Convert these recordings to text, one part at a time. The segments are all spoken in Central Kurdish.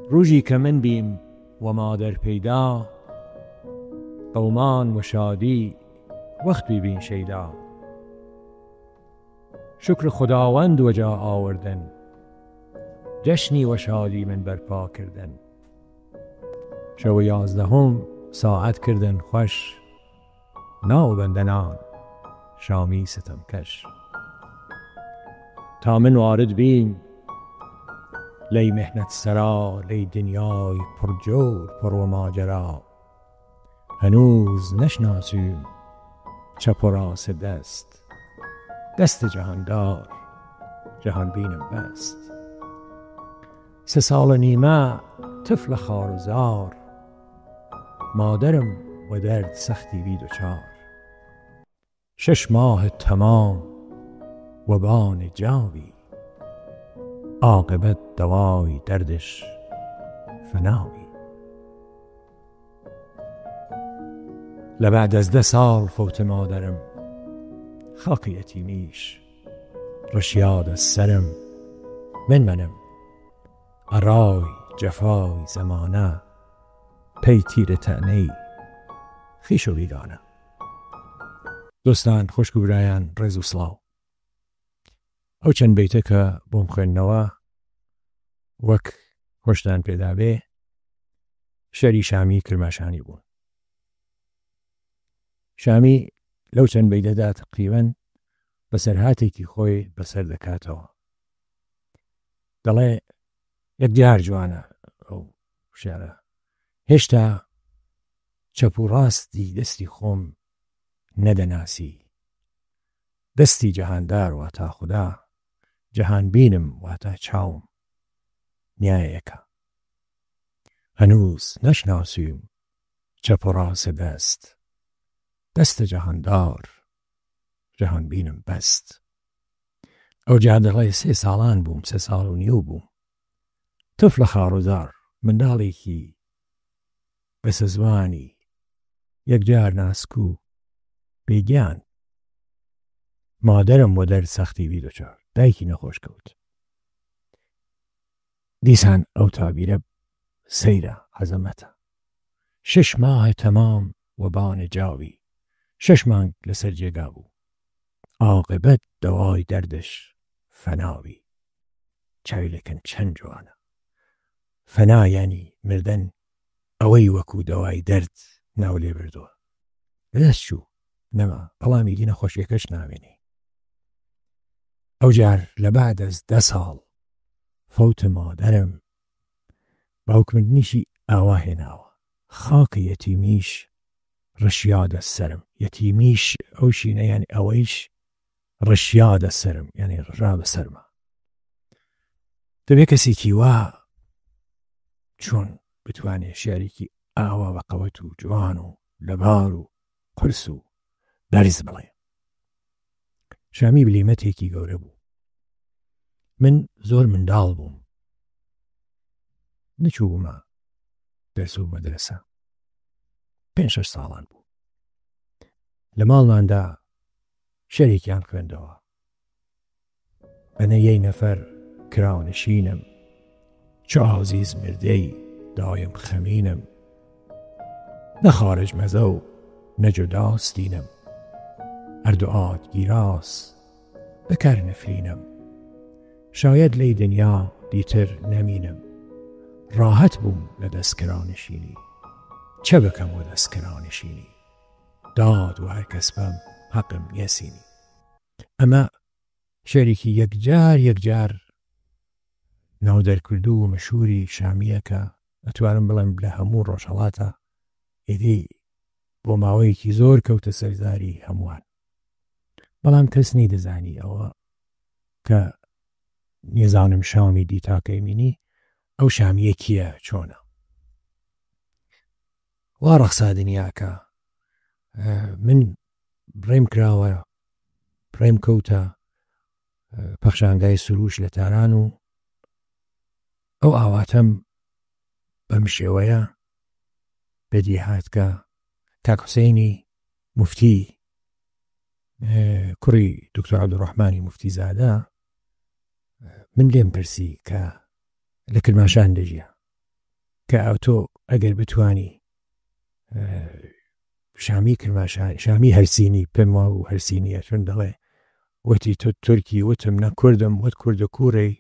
روزی که من بیم و مادر پیدا، قومان و شادی وقت ببین شیدا. شکر خداوند و جا آوردن، جشنی و شادی من برپا کردن. شو 11 ساعت کردن خوش، ناو بندنان شامی ستم کش. تا من وارد بیم لی مهنت سرا، لی دنیای پر جور پر و ماجرا. هنوز نشناسیم چپ و راست دست، دست جهاندار جهان بینم بست. 3 سال و نیمه طفل خارزار، مادرم و درد سختی بی دچار. 6 ماه تمام و بان جاوی، عاقبت دوای دردش فناوی. لبعد از 10 سال فوت مادرم، خاک یتیمیش رشیاد از سرم. منم ارای جفای زمانه، پی تیر تعنی خیش و بیگانه. دوستان خوشگوبرایان ڕێز و سڵاو. ئەو چەند بیتە کە بۆم خوێندنەوە وەک خۆشتان پێدابێ شەری شامی کرماشانی بوون. شامی لەو چەند بیتەدا تقریباً بەسەرهاتێکی خۆی بەسەر دەکاتەوە. دەڵێ یەکجار جوانە ئەو شێعرە، هێشتا چەپ و ڕاستی دەستی خۆم نەدەناسی. دەستی جەهاندار واتە خودا، جەهان بینم واتە چاوم نیایەکە. هەنووز نەشناسیم چەپ و ڕاست دەست، دەستە جەهاندار جەهان بینم بەست. ئەو جا دەڵێ 3 ساڵان بووم، 3 ساڵ و نیو بووم. تفلە خاڕوزار منداڵێکی بەسە زوانی، یەکجار ناسکو بێگیان. مادرم و دەرد سەختی بی دچار، دایکی نەخۆش کەوت. دیسان ئەو تابیرە سەیرە عەزەمەتە. 6 ماه تەمام و بان جاوی، 6 مانگ لەسەر جێگا بوو، عاقبەت دەوای دەردش فەناوی. چاوی لەکەن چەند جوانە. فەنا یانی مردن، ئەوەی وەکو دەوای دەرد ناو لێ بردووە. لەدەست چوو نەما، بەڵامی دی نەخۆشیەکەش ناوێنێ. ئەو جار لەبعد از 10 ساڵ فەوت مادەرم، باوکمردنیشی ئاوا هێناوە. خاکە یەتیمیش ڕشیادە سەرم. یەتیمیش ئەو شینە یانی ئەوەیش ڕشیادە سەرم، یانی ڕژا بە سەرمە. دەبێ کەسێکی وا چۆن بتوانێ شیعرێکی ئاوا بە قەوەت و جوان و لەبار و قرس و بەرز بڵێ. شامی بلیمەتێکی گەورە بوو. من زۆر منداڵ بووم، نەچووبوومە دەرس و مەدرسە. 5-6 ساڵان بوو. لە ماڵماندا شەرێکیان خوێندەوە. بەنە یەی نەفەر کراونشینم، چ عازیز مردەی دایم خەمینم. نە خارج مەزە و نە جوداستینم، هەردووئات گیراس بەکار نەفرینم. شاید لەی دنیا دیتر نەمینم، ڕاحەت بووم لە دەستکرانشینی. چە بکەم و دەستکرانشینی، داد و هەر کەس بەم حەقم یەسینی. ئەمە شێرێکی یەکجار ناو دەرکردوو و مەشهوری شامیە کە ئەتوانم بڵێم لە هەموو ڕۆژهەڵاتە ئیدی بۆ ماوەیەکی زۆر کەوتە سەرزاری هەمووان. بەڵام کەس نەیدەزانی ئەوە کە نێزانم شامی دیتاکەی مینی ئەو شامیە کیە، چۆنە. وا ڕەخسا دنیاکە. من بڕێم کراوە، پڕێم کەوتە پەخشانگای سروش لە تاران و ئەو ئاواتەم بەم شێوەیە بەدی هاتکە کاک حوسێنی مفتی، کوڕی دکتۆر عەبدوڕەحمانی مفتی زادە، من لێم پرسی کە لە کرماشان دەژیە. کە ئەوتۆ ئەگەر بتوانی شامی کرماشانی شامی هەرسینی پێم وا و هەرسینیە چون دەڵێ وتی تۆ تورکی وتم نە کوردم وت کوردە کوڕی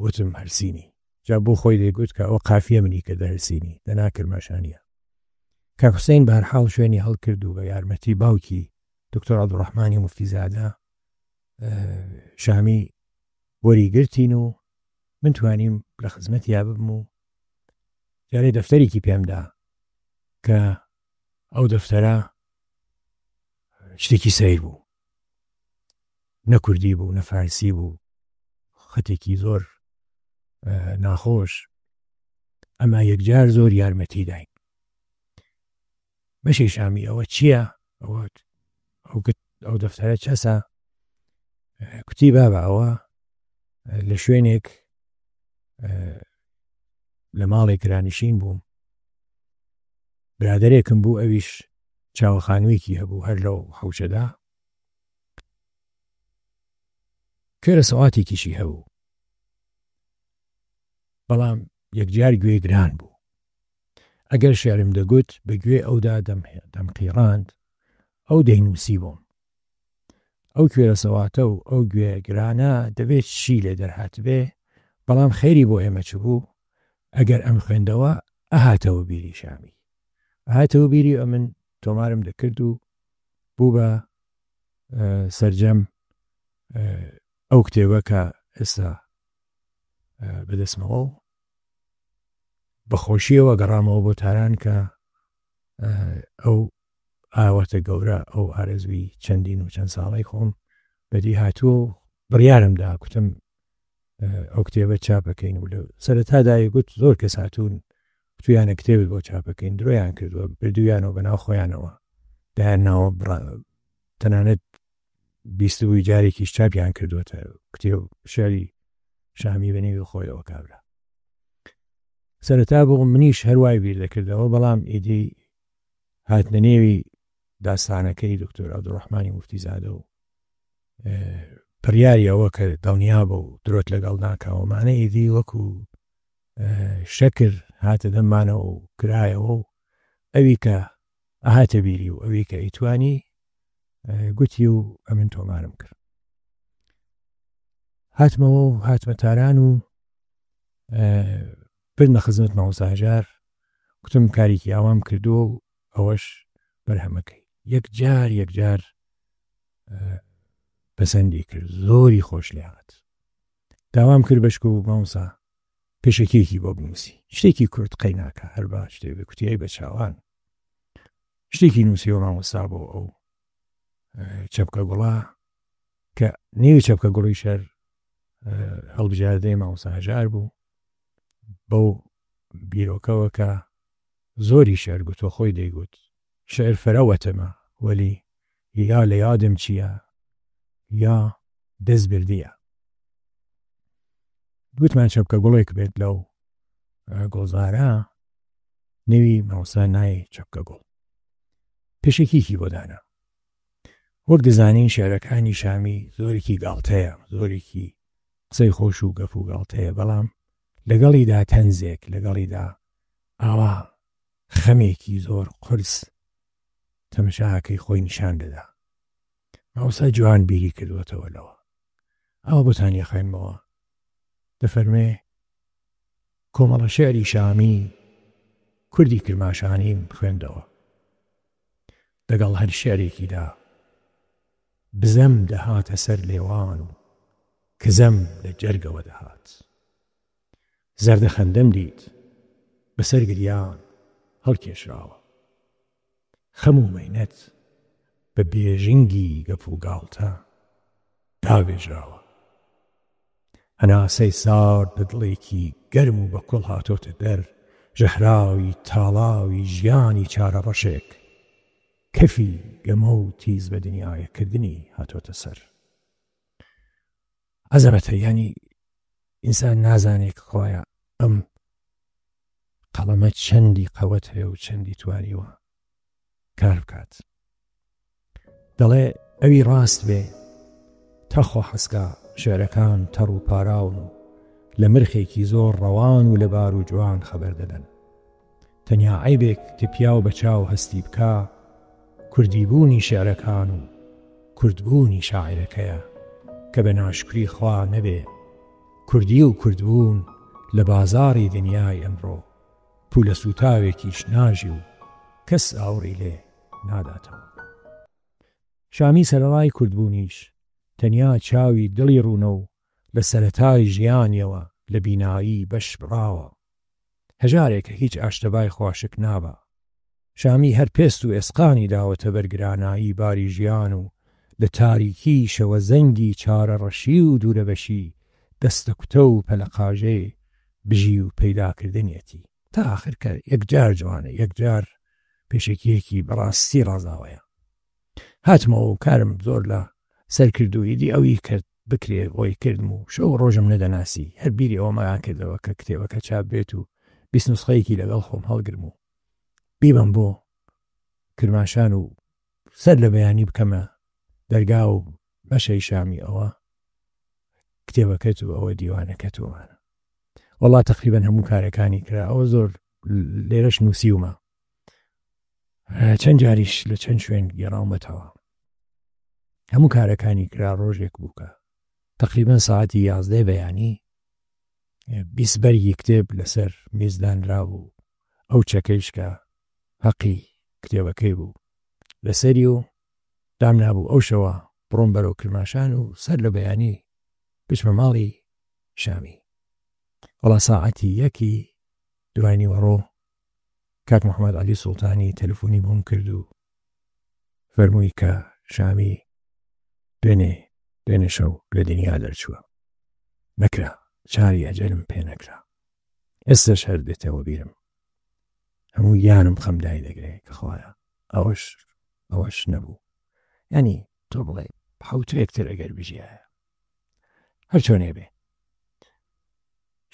وتم هەرسینی جا بۆ خۆی دەیگوت کە ئەوە قافیە منی کە دەهەرسینی دەنا کرماشانیە. کاک حوسێن بەهەرحاڵ شوێنی هەڵکرد و بە یارمەتی باوکی دکتۆر عەبدوڕەحمانی موفتیزادە شامی وەریگرتین و من توانیم لە خزمەتیا ببم و جارێ دەفتەرێکی پێمدا کە ئەو دەفتەرە شتێکی سەیر بوو، نە کوردی بوو نە فارسی بوو، خەتێکی زۆر ناخۆش، ئەما یەکجار زۆر یارمەتی داین. بەشی شامی ئەوە چییە؟ ئەو دەفتەرە چەسە؟ کوتی بابە ئەوە لە شوێنێک لە ماڵێک کرانشین بووم، برادەرێکم بوو ئەویش چاوەخانوویەکی هەبوو هەر لەو حەوشەدا، کێرە سەواتێکیشی هەبوو، بەڵام یەکجار گوێ گران بوو. ئەگەر شێرم دەگوت بە گوێ ئەودا دەمقیڕاند ئەو دەینووسی بووم. ئەو کوێرە سەواتە و ئەو گوێ گرانە دەبێت شی لێ دەرهات بێ، بەڵام خێری بۆ ئێمە چ بوو؟ ئەگەر ئەم خوێندەوە ئەهاتەوە بیری شامی، ئەهاتەوە بیری ئە من تۆمارم دەکرد و بوو بە سەرجەم ئەو کتێبە کە ئێستا بەدەستمەوە و بەخۆشیەوە گەڕامەوە بۆ تاران کە ئەو ئاوەتە گەورە ئەو ئارەزوی چەندین و چەند ساڵی خۆم بەدی هاتووە بڕیارمدا کوتم ئەو کتێبە چاپەکەین و لە سەرەتادای گوت زۆر کەس هاتوون تویانە کتێبت بۆ چاپەکەین درۆیان کردووە بردویانەوە بەناو خۆیانەوە دایانناوە تەنانەت بیستبووی جارێکیش چاپیان کردووەتە کتێب شێری شامی بەنێوی خۆیەوە کابرا. سەرەتا بۆ منیش هەروای بیر دەکردەوە، بەڵام ئیدی هاتنە نێوی داستانەکەی دکتۆر عەبدوڕەحمانی موفتیزادە و پڕیاری ئەوە کە دڵنیا بە و درۆت لەگەڵ ناکاوەمانە ئیدی وەکو شەکر هاتە دەممانەوە و کرایەوە و ئەوی کە ئەهاتە بیری و ئەوی کە ئیتوانی گوتی و ئەمن تۆمارم کرد. هاتمەوە و هاتمە تاران و بردمە خزمەت مامۆستا گوتم کارێکی ئاوام کردووە و ئەوەش بەرهەمەکەی. یەکجار پەسەندی کرد، زۆری خۆش لێ هات. داوام کرد بەشک و مامۆستا پێشەکێکی بۆ بنووسی، شتێکی کورد قەی ناکە هەر با شتێک بکوتیایی بە چاوان. شتێکی نووسیەوە مامۆستا بۆ ئەو چەپکە گوڵا کە نێوی چەپکە گوڵی شەر هەڵبژاردەی مامۆستا هەژار بوو بەو بیرۆکەوە کە زۆری شەر گوتوە خۆی دەیگوت شعر فەرەوەتەمە وەلی یا لە یادم چییە یا دەست بردیە. گوتمان چەپکە گوڵێک بێت لەو گۆزارە نێوی مامۆستا نایە چەپکە گوڵ. پێشێکیکی بۆ دانا. وەک دەزانین شێعرەکانی شامی زۆرێکی گاڵتەیە، زۆرێکی قسەی خۆش و گەف و گاڵتەیە، بەڵام لەگەڵیدا تەنزێک، لەگەڵیدا ئاوا خەمێکی زۆر قرس تەمەشاکەی خۆی نیشان دەدا. مامۆستا جوان بیری کردوەتەوە لەوە. ئەوە بۆتان یەخێنمەوە. دەفەرمێ کۆمەڵە شێعری شامی کوردی کرماشانیم خوێندەوە. لەگەڵ هەر شێعرێکیدا بزەم دەهاتە سەر لێوان و کزەم لە جەرگەوە دەهات. زەردە خەندەم دیت بەسەر گریان هەڵکێشراوە. خەم و مەینەت بە بێژنگی گەف و گاڵتە داوێژراوە. هەناسەی سارد بە دڵێکی گەرم و بە کوڵ هاتۆتە دەر، ژەهراوی تاڵاوی ژیانی چارە ڕەشێک، کەفی گەمە و تیز بە دنیایە کردنی هاتۆتە سەر. عەزەمەتە، یعنی ئینسان نازانێت خۆیە ئەم قەڵەمە چەندی قەوەت هەیە و چەندی توانیوە کار بکات. دەڵێ ئەوی ڕاست بێ تەخۆ حەسکا شێعرەکان تەڕ و پاراون و لە مرخێکی زۆر ڕەوان و لەبار و جوان خەبەر دەدەن. تەنیا عیبێک تپیا و بەچاو هەستی بکا کوردیبوونی شێعرەکان و کوردبوونی شاعیرەکەیە کە بە ناشکری خوا نەبێ. کوردی و کوردبوون لە بازاری دنیای ئەمڕۆ پولە سوتاوێکیش ناژی و کەس ئاوڕی لێ ناداتەوە. شامی سەرەڕای کوردبوونیش تەنیا چاوی دڵی ڕوونە و لە سەرەتای ژیانیەوە لە بینایی بەش بڕاوە. هەژارێکە هیچ ئاشتەبای خواشک نابە. شامی هەر پێست و ئێسقانی داوەتە بەرگرانایی باری ژیان و لە تاریکی شەوە زەنگی چارە ڕەشی و دوورەبەشی دەستە کوتە و پەلەقاژێ بژی و پەیداکردنیەتی تا ئاخر کە یەکجار جوانە یەکجار پێشێکیەکی بەڕاستی ڕازاوەیە. هاتمەوە و کارم زۆر لە سەر کردوویدی ئەوی کرد بکرێ ئەوی کردم و شەو ڕۆژم نەدەناسی. هەر بیری ئەوەمەیان کردەوە کە کتێبەکە چاپ بێت و 20 نوسخەیەکی لەگەڵ خۆم هەڵگرم و بیبم بۆ کرماشان و سەر لە بەیانی بکەمە دەرگا و بەشەی شامی ئەوە کتێبەکەت و ئەوە دیوانەکەت ومانە. وەڵا تەقریبەن هەموو کارەکانی کرا. ئەوە زۆر لێرەش نووسیومە. چەند جاریش لە چەند شوێن گێڕاومەتەوە. هەموو کارەکانی کرا ڕۆژێک بووکە. تقریبەن ساعتی 11 بەیانی 20 بەرگی کتێب لەسەر میزدانرا و ئەو چەکەیش کە حەقی کتێبەکەی بوو لەسەری و دام نابوو. ئەو شەوە بڕۆم بەرەو کرماشان و سەر لە بەیانی بچمە ماڵی شامی. وەڵا ساعتی 1 دوای وەڕۆ کاک محەممەد عەلی سوڵتانی تەلەفۆنی بۆم کرد و فەرمووی کە شامی دوێنێ شەو لە دنیا دەرچووە. نەکرا، چاری ئەجەلم پێ نەکرا. ئێستاش هەر دێتەوە بیرم. هەموو یانم خەمدای دەگرێت کە خوایە ئەوەش نەبوو. ینی تۆ بڵێ حوتێکتر ئەگەر بژیایە هەر چۆنێ بێ.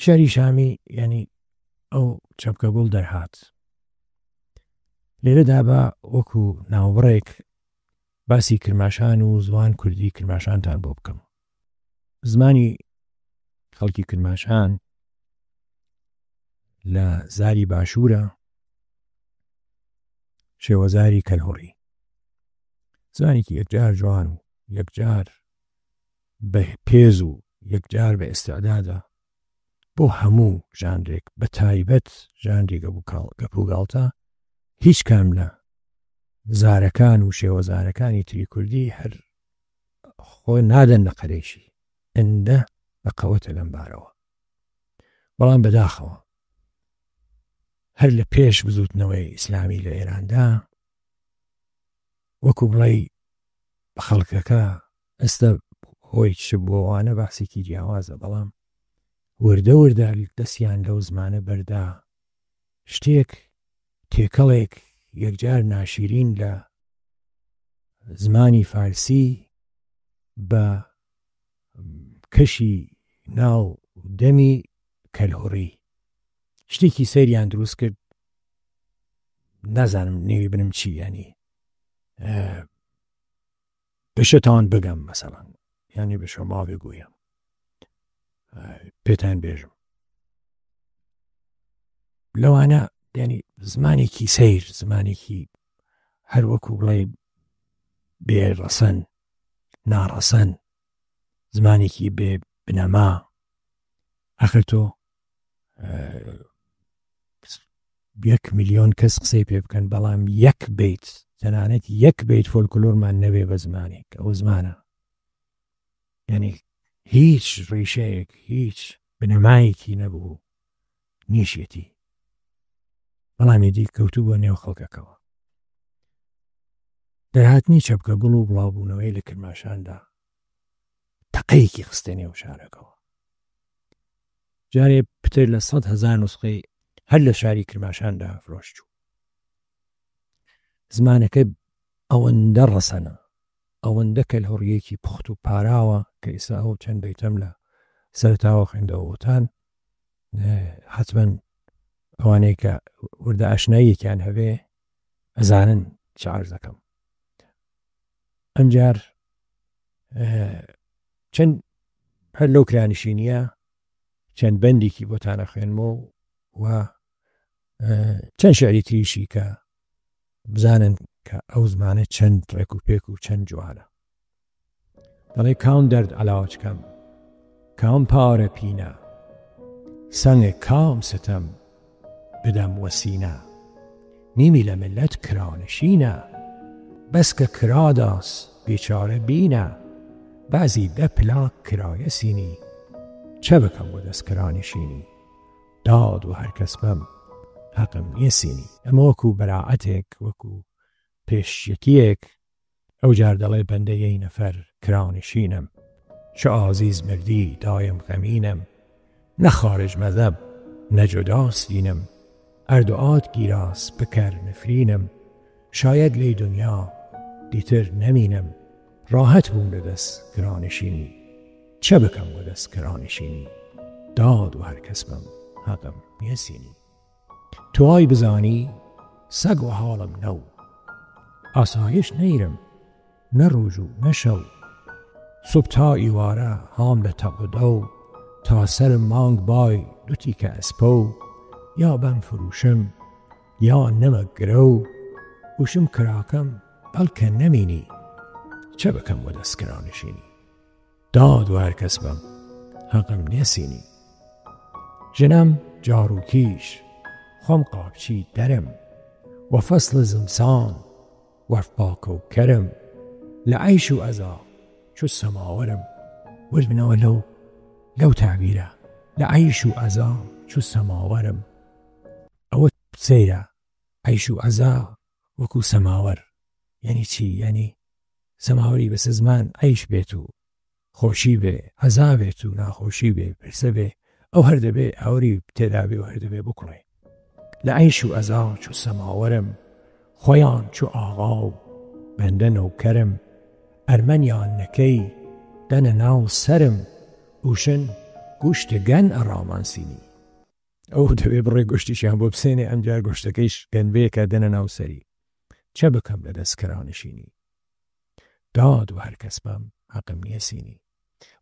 شاری شامی ینی ئەو چەپکە گوڵ دەرهات. لێرەدا بە وەکو ناوبڕێک باسی کرماشان و زوان کوردی کرماشانتان بۆ بکەم. زمانی خەڵکی کرماشان لە زاری باشوورە شێوەزاری کەلهوڕی. زمانێکی یەکجار جوان و یەکجار بە پێز و یەکجار بە ئێستعدادە بۆ هەموو ژانرێک بە تایبەت ژانری گەپوگاڵتە. هیچ کام لە زارەکان و شێوەزارەکانی تری کوردی هەر خۆ نادەن لە قەرێشی ئەندە بە قەوەتە لەم بارەوە. بەڵام بەداخەوە هەر لە پێش بزوتنەوەی ئیسلامی لە ئێراندا وەکو بڵێ بە خەڵکەکە ئێستا هۆی چ بۆوانە باسێکی جیاوازە. بەڵام وردە وردە دەستیان لەو زمانە بەردا شتێک تێکەڵێک یەکجار ناشیرین لە زمانی فارسی بە کەشی ناو دەمی کەلهوڕی شتێکی سەیریان دروست کرد. نازانم نێوی بنم چی ینی بەشتان بگەم مەسەڵەن ینی بە شەما بگویم پێتان بێژم لەوانە ینی زمانێکی سەیر زمانێکی هەر وەکو بڵێ بێ ڕەسەن ناڕەسەن زمانێکی بێ بنەما. ئەخر تۆ 1 ملیۆن کەس قسەی پێ بکەن بەڵام 1 بیت تەنانەت 1 بیت فۆلکلۆرمان نەبێ بە زمانێک ئەو زمانە ینی هیچ ڕیشەیەک هیچ بنەمایەکی نەبوو نیشێتی. بەڵامێدی کەوتوو بۆ نێو خەڵکەکەوە. دەرهاتنی چەپکە گوڵ و بڵاوبوونەوەی لە کرماشاندا تەقەیەکی خستە نێو شارەکەەوە. جارێ پتر لە 100,000 نوسخەی هەر لە شاری کرماشاندا فرۆشت. زمانەکە ئەوەندە ڕەسەنە ئەوەندە کەلهوڕیەکی پوخت و پاراوە کە ئێستا ئەو چەند بیتەم لە سەرتاوە خوێندەوەتان حتمەن ئەوانەیە کە وردە ئاشناییەکیان هەبێ ئەزانن چ عەرز دەکەم. ئەمجار چەند هەر لەو کرانشینیە چەند بەندێکی بۆتانە خوێنمەوە و چەند شعری تریشی کە بزانن کە ئەو زمانە چەند ڕێک و پێک و چەند جوانە. دەڵێ کام دەرد عەلاجکەم، کام پارە پینە، سەنگێ کام ستەم بدەم وەسینە، نیمی لە ملەت کرانشینە، بەس کە کراداس بێچارە بینە، بەعزی دە پلاک کرایە سینی، چە بکەم بۆ دەست کرانشینی، داد و هەرکەس بەم حەقم نییە سینی. ئەمە وەکو بەراعەتێک وەکو پێشیەکیەک ئەو جار دەڵێ بەندە یەی نەفەر کرانشینم، چە ئازیز مردی دایم غەمینم، نە خارج مەذەب نە جوداس دینم، ئەردوعات گیراس بکەر نفرینم، شاید لی دنیا دیتر نەمینم، ڕاحەت بووم لە دەست کرانشینی، چە بکەم بۆ دەست کرانشینی، داد و هەرکەس بەم حەقم نییە سینی. توای بزانی سەگ و حاڵم نەو، ئاسایش نەیرم نە ڕۆژ و نە شەو، سوب تا ئیوارە هام لە تەق و دەو، تا سەرم مانگ بای دوتی کە ئەسپە، یا بەم فروشم یا نەمە گرە، وشم کراکەم بەڵکە نەمینی، چە بکەم بۆ دەست کرانشینی، داد و هەرکەس بەم حەقم نییە سینی. ژنم جاروکیش خۆم قاپچی دەرم، وە فەسڵ زمسان وەرف باکە و کەرم، لە عەیش و عەزا چو سەماوەرم. وەرد بنەوە لەو تەعبیرە، لە عەیش و عەزا چو سەماوەرم. ئەوە سەیرە عەیش و عەزا وەکو سەماوەر یعنی چی؟ یعنی سەماوەری بەسە زمان عەیش بێت و خۆشی بێ، عەزا بێت و ناخۆشی بێ، پرسە بێ، ئەو هەر دەبێ ئەوری تێدا بێ و هەر دەبێ بکوڵێ. لە عەیش و عەزا چو سەماوەرم، خۆیان چو ئاغا و بەندە نەوکەرم، ئەرمەنیان نەکەی دەنە ناو سەرم، وشن گوشتە گەن ئەڕامان سینی. ئەو دەبێ بڕێ گوشتیشیان بۆ بسێنێ، ئەمجار گوشتەکەیش گەنبەیەکە دەنە ناو سەری، چە بکەم لە دەست کرانشینی، داد و هەرکەس بەم حەقم نییە سینی.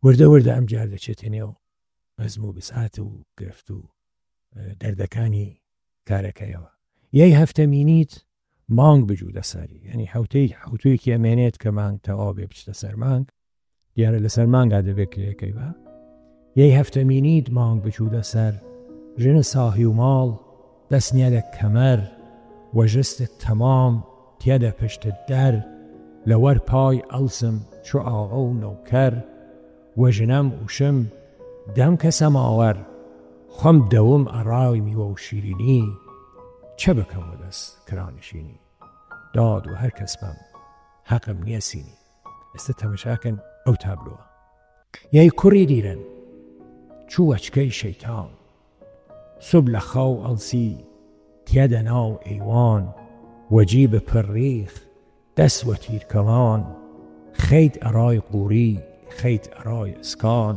وردە وردە ئەمجار دەچێتە نێو بەزم و بسعات و گرفت و دەردەکانی کارەکەیەوە. یەی هەفتە مینیت مانگ بجوودە سەری، یعنی حوتویەکی ئەمێنێت کە مانگ تەوا بێ بچتە سەر مانگ، دیارە لەسەر مانگا دەبێت کلێکەی بە. یەی هەفتە مینیت مانگ بجوودە سەر، ژنە ساهی و ماڵ دەستنیە لە کەمەر، وەژستت تەمام تێدە پشتت دەر، لەوەر پای ئەڵسم چو ئاغا و نەوکەر، وەژنەم وشم دەم کە سەماوەر، خۆم دەوم ئەڕاوی میوە و شیرینی، چە بکەم بۆ دەست کرانشینی، داد و هەرکەس بەم حەقم نییە سینی. ئێستا تەماشاکەن ئەو تابلۆوە. یەی کوڕی دیرن چوو وەچکەی شەیتان، سوب لە خاو ئەڵسی تێدە ناو ئەیوان، وەجیبە پڕڕیخ دەست وە تیرکەڵان، خەیت ئەڕای قووری خەیت ئەڕای ئەسکان،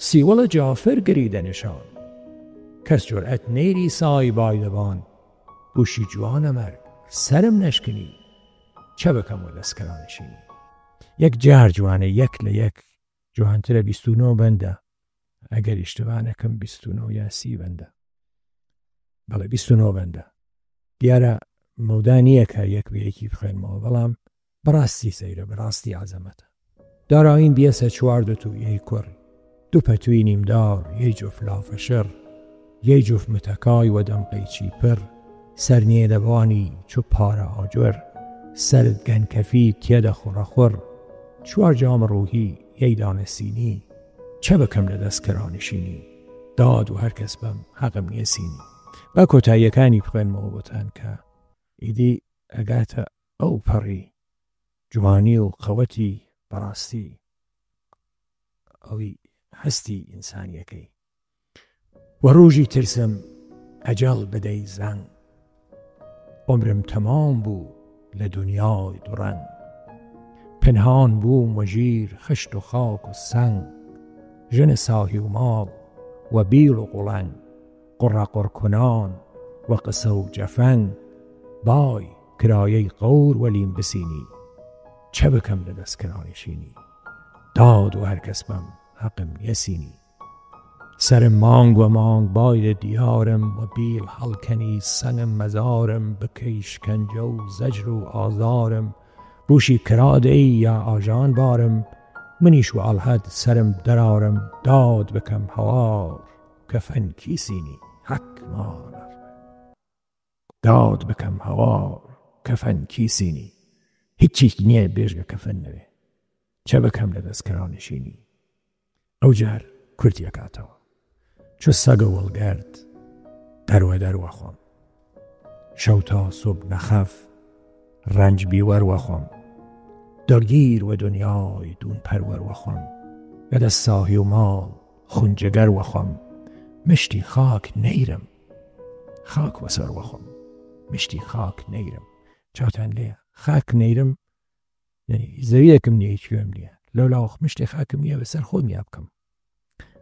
سیوەڵە جافر گری دەنشان، کەس جورئەت نەیری سای بایدەبان، وشی جوانە مەرگ سەرم نەشکنی، چە بکەم بۆ دەست کرانشینی. یەک جار جوانە، یەک لە یەک جوانترە 29 بەندە، ئەگەر ئیشتباه نەکەم 29 یا 30 بەندە، بەڵێ 29 بەندە. دیارە مەودا نییە کە یەک بە یەکی بخوێنمەوە، بەڵام بەڕاستی سەیرە، بەڕاستی عەزەمەتە. داراین بیەسە چواردەت و یەی کوڕ، دوو پەتوی نیمدار یەی جوف لافە شڕ، یەی جوف متەکای وەدەم قەیچی پڕ، سەرنیێ دەبانی چو پارە ئاجۆر، سەرت گەنکەفی تێدە خوڕەخوڕ، چوار جام ڕووهی یەی دانە سینی، چە بکەم لە دەست کرانشینی، داد و هەرکەس بەم حەقم نییە سینی. با کۆتاییەکانی بخوێنمەوە بۆتان کە ئیدی ئەگاتە ئەو پەڕی جوانی و قەوەتی بەڕاستی ئەوی هەستی ئینسانیەکەی. وە ڕۆژی ترسم ئەجەڵ بدەی زەنگ، عمرم تەمام بوو لە دونیای دوڕەنگ، پنهان بووم وەژیر خشت و خاک و سەنگ، ژنە ساهی و ماڵ و بیڵ و قوڵەنگ، قوڕە قوڕکنان و قسە و جەفەنگ، بای کرایەی قەور وەلیم بسینی، چە بکەم لە دەست کرانشینی، داد و هەرکەس بەم حەقم نییە سینی. سر مانگ و مانگ باید دیارم و بیل حلکنی سنم مزارم بکیش کنجه و زجر و آزارم بوشی کراد ای یا آجان بارم منیش و الحد سرم درارم داد بکم هوار کفن کیسینی حک مانر داد بکم هوار کفن کیسینی هیچی نیه بیشگه کفن نوی چه بکم لدست کرانشینی او جار کرد یکاتوا چو سگ ولگرد درو خوام شو تا صبح نخف رنج بیور وخوام درگیر و دنیای دون پرور وخوام ید از ساهی و مال خونجگر وخوام مشتی خاک نیرم خاک وسر وخوام مشتی خاک نیرم چاتن ليه خاک نیرم یعنی زویکم نیه چویم نیه لولاخ مشتی خاکم نیه بسر خود نیابکم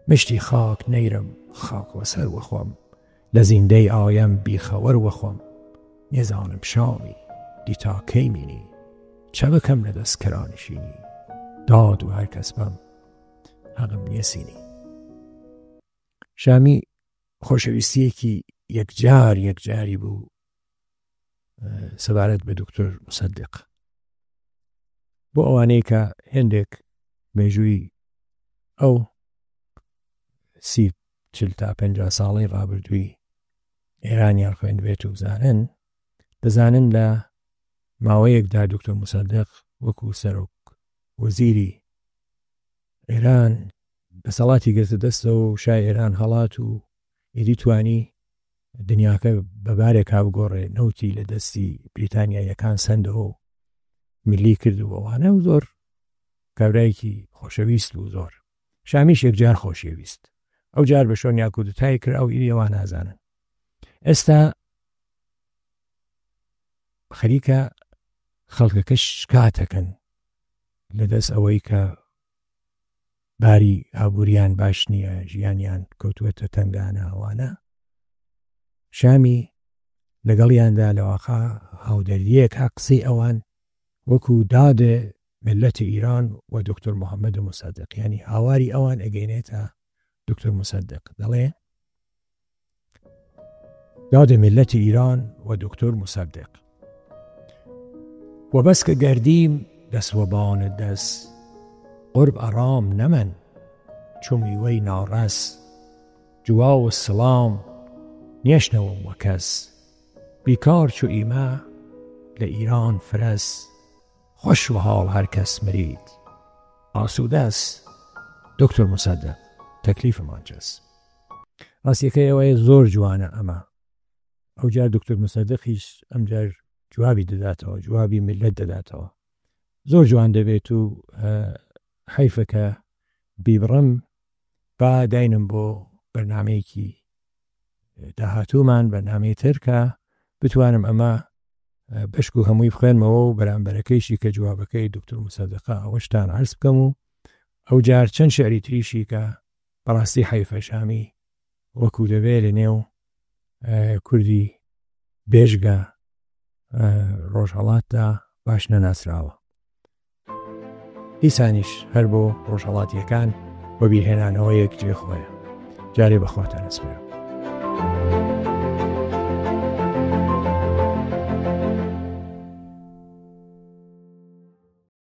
مشتی خاک نیرم خاک وسر وخوام لزینده آیم بی خور وخوام نزانم شامی دیتا کی مینی چه بکم ندست کرانشینی داد و هر کس بم حقم نیسینی شامی خوشویستی که یک جاری بو سبارت به دکتر مصدق بو اوانی که هندک میجوی او 40 تا 50 ساڵی ڕابردووی ئێرانیان خوێند بێت و بزانن دەزانن لە ماوەیەکدا دکتۆر مصدق وەکو سەرۆک وەزیری ئێران دەسەڵاتی گرتە دەستەوە و شای ئێران هەڵات و ئیدی توانی دنیاکە بەبارێک هاوگۆڕێ نەوتی لە دەستی بریتانیایەکان سندەوە میلی کرد و ئەوانە و زۆر کابرایەکی خۆشەویست بوو زۆر شامیش یەکجار خۆشەویست ئەو جار بە شۆنیا کودتای کرد ئەو ئیدی ئەوان نازانن ئێستا خەریکە خەڵکەکە شکاتەکەن لەدەست ئەوەی کە باری ئابووریان باش نییە ژیانیان کەوتووەتە تەنگانە ئەوانە شامی لەگەڵیاندا لەواقع هاودەردیەکە قسەی ئەوان وەکو دادە ملت ایران و دکتر محمد مصدق یعنی هاواری ئەوان ئەگەینێتە دکتر مصدق دەڵێ داد ملت ایران و دکتر مصدق و بس که گردیم دست و بان دست قرب آرام نمن چو میوه نارس جوا و سلام نیشنوم و کس بیکار چو ایمه لإیران فرس خوش و حال هر کس مرید آسوده است دکتر مصدق تکلیف مانجس ڕاستیەکەی ئەوەیە زۆر جوانە ئەمە ئەو جار دکتر مصدقیش ئەمجار جوابی دەداتەوە جوابی ملت دەداتەوە زۆر جوان دەبێت و حیفەکە بیبڕم با داینم بۆ بەرنامەیەکی داهاتوومان بەرنامەی ترکە بتوانم ئەمە بەشک و هەمووی بخوێنمەوە و بەرامبەرەکەیشی کە جوابەکەی دکتر مصدقە ئەوەشتان عرض بکەم و ئەو جار چەند شعری تریشی کە بەڕاستی حیفە شامی وەکو دەبێت لە نێو کوردی بێژگە ڕۆژهەڵاتدا باش نەناسراوە دیسانیش هەر بۆ ڕۆژهەڵاتیەکان بە بیرهێنانەوە یەک جێ خۆیە جارێ بەخواتان ئەسپێرم